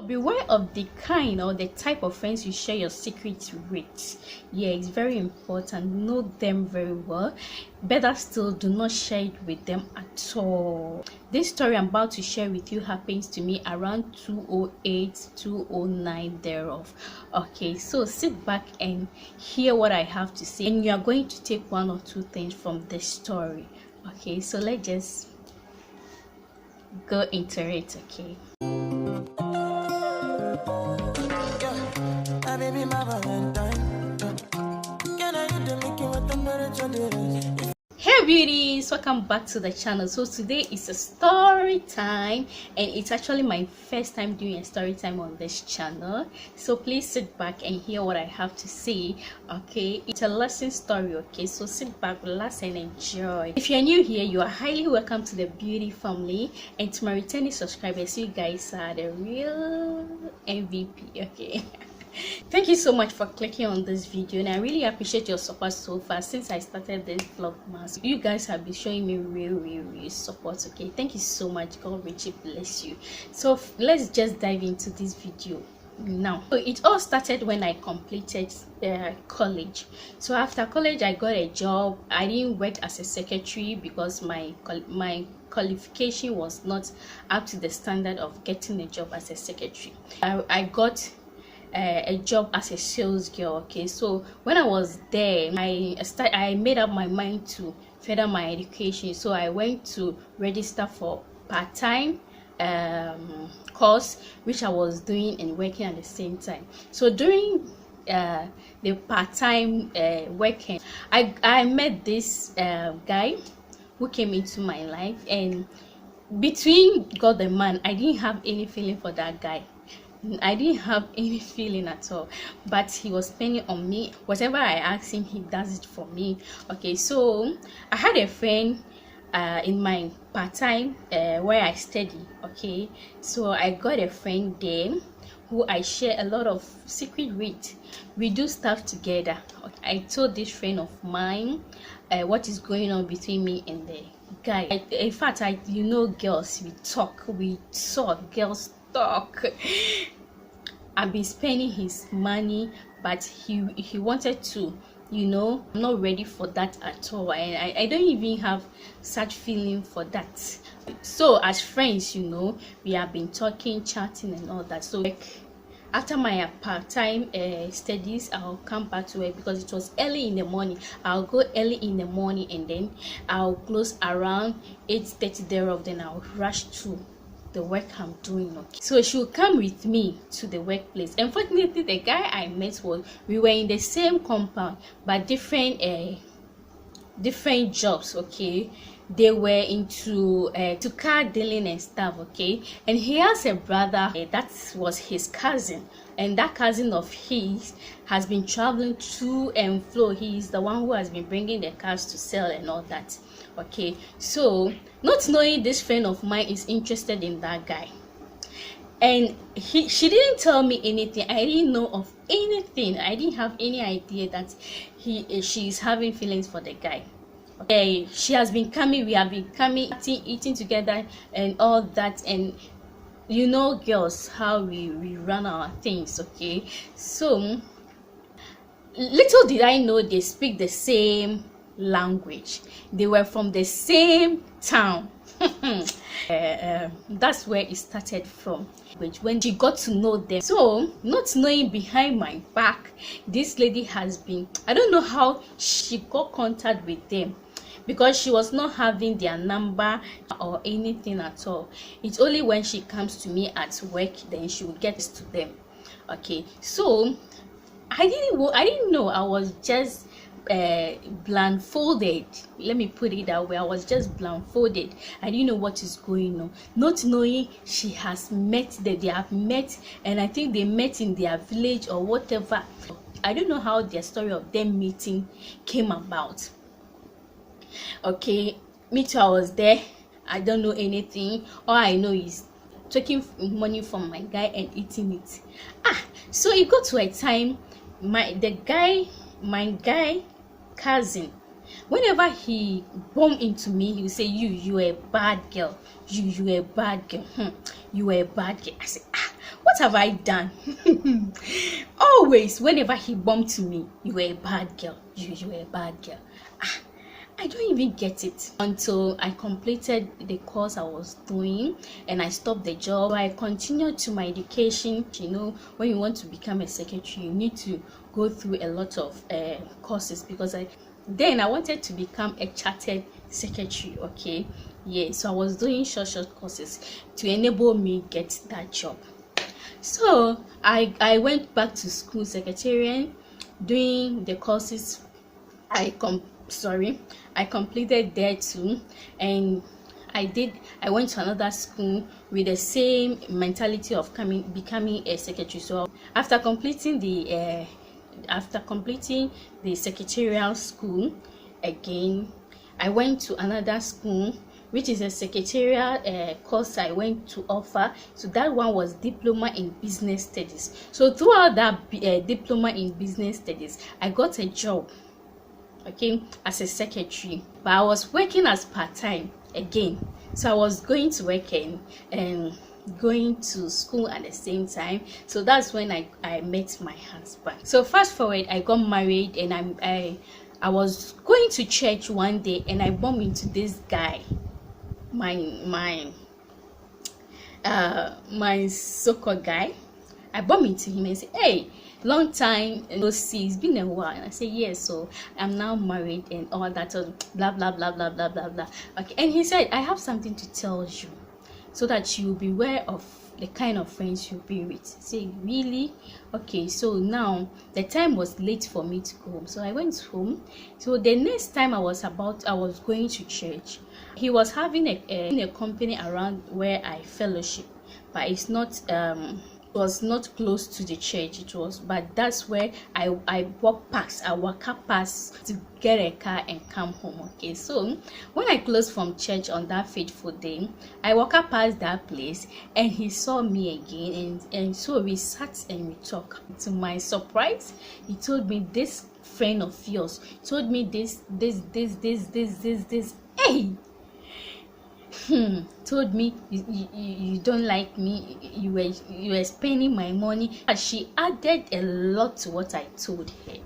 Beware of the kind or the type of friends you share your secrets with. Yeah, it's very important. Know them very well. Better still, do not share it with them at all. This story I'm about to share with you happens to me around 208 209 thereof. Okay, so sit back and hear what I have to say, and you are going to take one or two things from this story. Okay, so let's just go into it. Okay. Hey beauties, welcome back to the channel. So today is a story time, and it's actually my first time doing a story time on this channel, so please sit back and hear what I have to say. Okay, it's a lesson story. Okay, so sit back, relax and enjoy. If you're new here, you are highly welcome to the beauty family, and to my returning subscribers, you guys are the real MVP. Okay. Thank you so much for clicking on this video, and I really appreciate your support so far since I started this vlogmas. You guys have been showing me real support. Okay, thank you so much. God richly bless you. So let's just dive into this video now. So it all started when I completed college. So after college I got a job. I didn't work as a secretary because my qualification was not up to the standard of getting a job as a secretary. I got a job as a sales girl. Okay, so when I was there, I made up my mind to further my education, so I went to register for part-time course which I was doing and working at the same time. So during the part-time working, I met this guy who came into my life, and between God and man, I didn't have any feeling for that guy. I didn't have any feeling at all, but he was spending on me. Whatever I asked him, he does it for me. Okay, so I had a friend in my part-time where I study. Okay, so I got a friend there who I share a lot of secret with. We do stuff together. I told this friend of mine what is going on between me and the guy. In fact, you know, girls, we talk, girls talk. I've been spending his money, but he wanted to, you know, I'm not ready for that at all, and I don't even have such feeling for that. So as friends, you know, we have been talking, chatting and all that. So like, after my part-time studies, I'll come back to work because it was early in the morning. I'll go early in the morning and then I'll close around 8:30 thereof. Then I'll rush to the work I'm doing. Okay, so she will come with me to the workplace. Unfortunately, the guy I met we were in the same compound but different jobs. Okay, they were into to car dealing and stuff. Okay, and he has a brother that was his cousin, and that cousin of his has been traveling to and fro. He is the one who has been bringing the cars to sell and all that. Okay, so not knowing this friend of mine is interested in that guy, and she didn't tell me anything. I didn't know of anything. I didn't have any idea that she is having feelings for the guy. Okay, she has been coming, we have been coming, eating together and all that, and you know, girls, how we run our things. Okay, so little did I know they speak the same language. They were from the same town. That's where it started from, when she got to know them. So not knowing behind my back, this lady has been, I don't know how she got contact with them, because she was not having their number or anything at all. It's only when she comes to me at work then she will get to them. Okay, so I didn't know. I was just blindfolded. Let me put it that way. I was just blindfolded. I didn't know what is going on, not knowing she has met that they have met, and I think they met in their village or whatever. I don't know how their story of them meeting came about. Okay, me too, I was there. I don't know anything. All I know is taking money from my guy and eating it. So it got to a time, my guy cousin, whenever he bump into me, he will say, you're a bad girl, you're a bad girl, you are a bad girl. I say, What have I done? Always, whenever he bumped to me, you were a bad girl. You were a bad girl. I don't even get it until I completed the course I was doing and I stopped the job. I continued to my education. You know, when you want to become a secretary, you need to go through a lot of courses, because I wanted to become a chartered secretary. Okay, yeah, so I was doing short courses to enable me get that job. So I went back to school, secretariat, doing the courses. I completed there too, and I went to another school with the same mentality of becoming a secretary. So after completing the secretarial school again, I went to another school, which is a secretarial course I went to offer. So that one was diploma in business studies. So throughout that diploma in business studies, I got a job, okay, as a secretary, but I was working as part-time again. So I was going to work and going to school at the same time. So that's when I met my husband. So fast forward, I got married, and I was going to church one day, and I bumped into this guy, my so-called guy. I bumped into him and said, "Hey, long time no see, it's been a while." And I said, "Yes, so I'm now married and all that, blah blah blah blah blah blah blah." Okay, and he said, "I have something to tell you, so that you will be aware of the kind of friends you'll be with." I said, "Really?" Okay, so now the time was late for me to go home, so I went home. So the next time I was going to church, he was having a company around where I fellowship, but it's not was not close to the church. It was, but that's where I walk up past to get a car and come home. Okay, so when I closed from church on that fateful day, I walk up past that place, and he saw me again, and so we sat and we talked. To my surprise, he told me, "This friend of yours told me this. Hey, told me you don't like me, you were spending my money." And she added a lot to what I told her,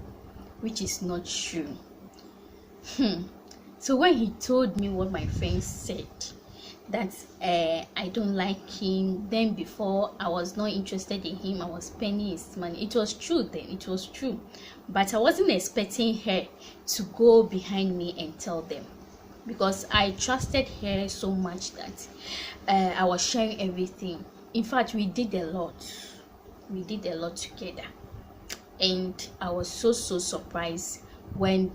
which is not true. So when he told me what my friend said, that I don't like him, then before I was not interested in him, I was spending his money, it was true then, it was true, but I wasn't expecting her to go behind me and tell them, because I trusted her so much that I was sharing everything. In fact, we did a lot together, and I was so surprised when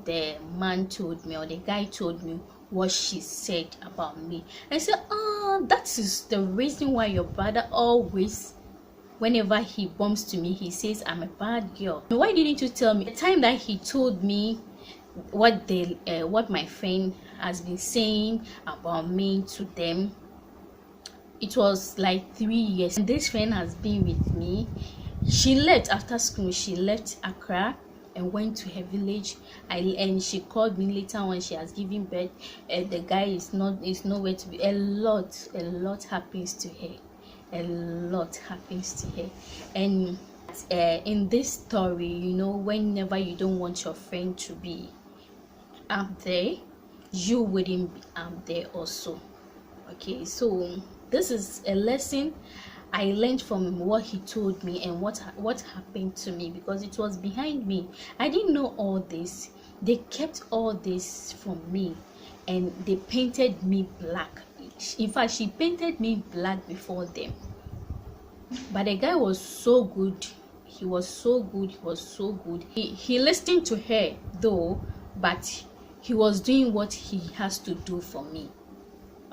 the man told me, or the guy told me, what she said about me. I said, "Oh, that is the reason why your brother always, whenever he bumps to me, he says I'm a bad girl. Why didn't you tell me?" The time that he told me what my friend has been saying about me to them, it was like 3 years, and this friend has been with me. She left after school, she left Accra and went to her village, and she called me later when she has given birth. The guy is nowhere to be. A lot happens to her, and in this story, you know, whenever you don't want your friend to be up there, you wouldn't be up there also. Okay, so this is a lesson I learned from what he told me and what happened to me, because it was behind me. I didn't know all this. They kept all this from me, and they painted me black. In fact, she painted me black before them. But the guy was so good. He was so good. He listened to her though, but he was doing what he has to do for me.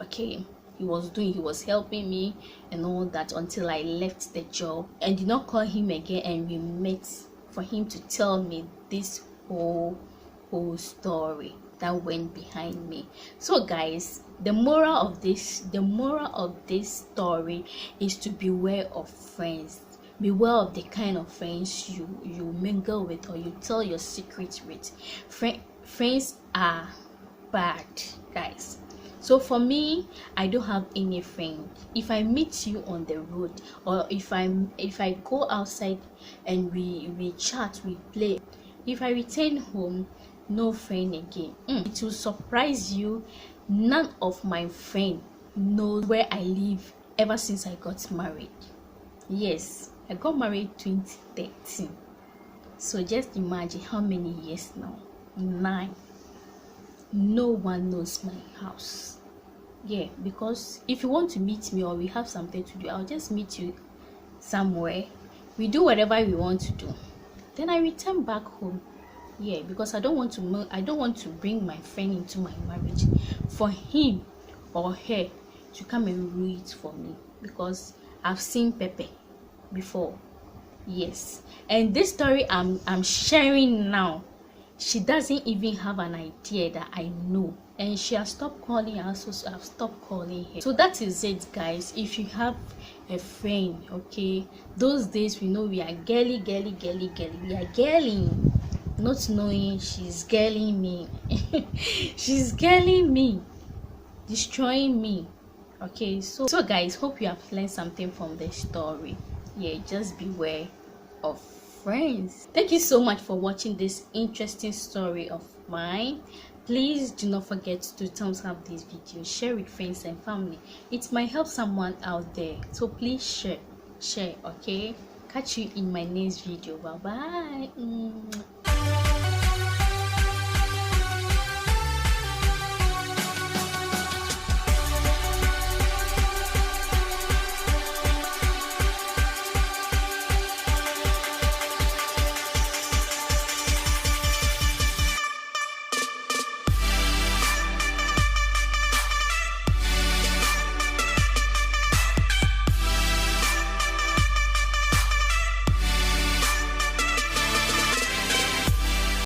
Okay, he was helping me and all that, until I left the job and did not call him again, and we met for him to tell me this whole story that went behind me. So guys, the moral of this story is to beware of friends. Beware of the kind of friends you mingle with, or you tell your secrets with. Friends are bad, guys. So for me, I don't have any friend. If I meet you on the road, or if I go outside and we chat, we play, if I return home, no friend again. It will surprise you, none of my friend knows where I live ever since I got married. Yes, I got married 2013. So just imagine how many years now. 9. No one knows my house. Yeah, because if you want to meet me or we have something to do, I'll just meet you somewhere. We do whatever we want to do. Then I return back home. Yeah, because I don't want to bring my friend into my marriage for him or her to come and ruin it for me, because I've seen Pepe before. Yes, and this story I'm sharing now, she doesn't even have an idea that I know, and she has stopped calling us, so I've stopped calling her. So that is it, guys. If you have a friend, okay, those days we know we are girly, we are girling, not knowing she's girling me. She's girling me, destroying me. Okay, so guys, hope you have learned something from this story. Yeah, just beware of friends. Thank you so much for watching this interesting story of mine. Please do not forget to thumbs up this video, share with friends and family. It might help someone out there, so please share. Okay, catch you in my next video. Bye bye.